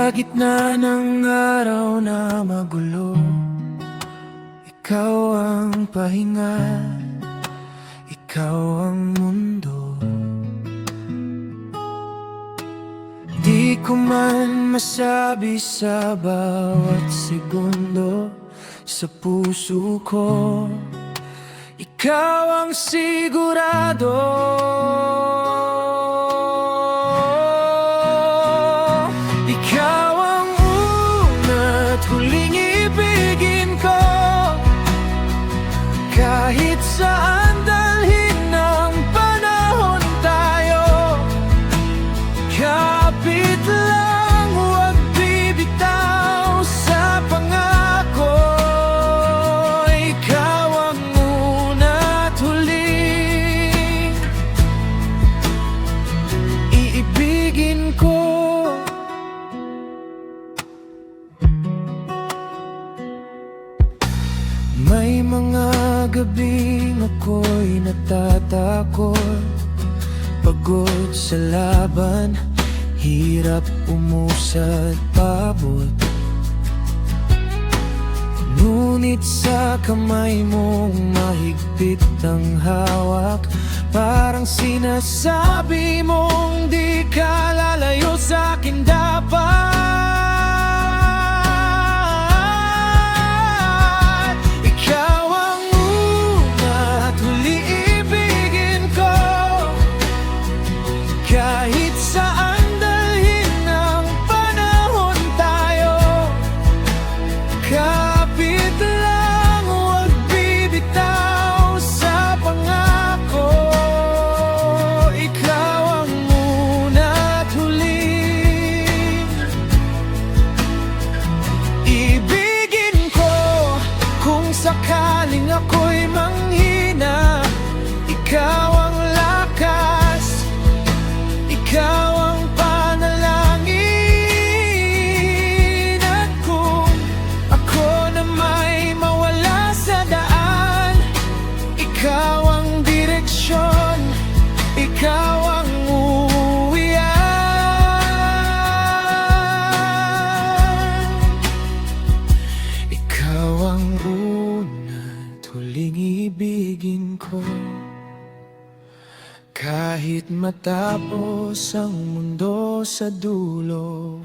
Sa gitna ng araw na magulo, ikaw ang pahinga, ikaw ang mundo. Di ko man masabi sa bawat segundo sa puso ko, ikaw ang sigurado. Ikaw ang una at huling ibigin ko, kahit saan dalhin ng panahon tayo. Kapit lang, huwag bibitaw sa pangako. Ikaw ang una at huling iibigin ko. May mga gabing ako'y natatakot, pagod sa laban, hirap umusad pabot. Ngunit sa kamay mong mahigpit ang hawak, parang sinasabi mong di ka lalayo sa akin dapat. Kahit saan dalhin ng panahon tayo, kapit lang, huwag bibitaw sa pangako. Ikaw ang una at huling ibigin ko. Kung sakaling ako'y manghina, ikaw ang lakas, ikaw ang panalangin. At kung ako na may mawala sa daan, ikaw ang direksyon, ikaw ang uuwian. Ikaw ang una at huling ibigin ko, kahit matapos ang mundo sa dulo.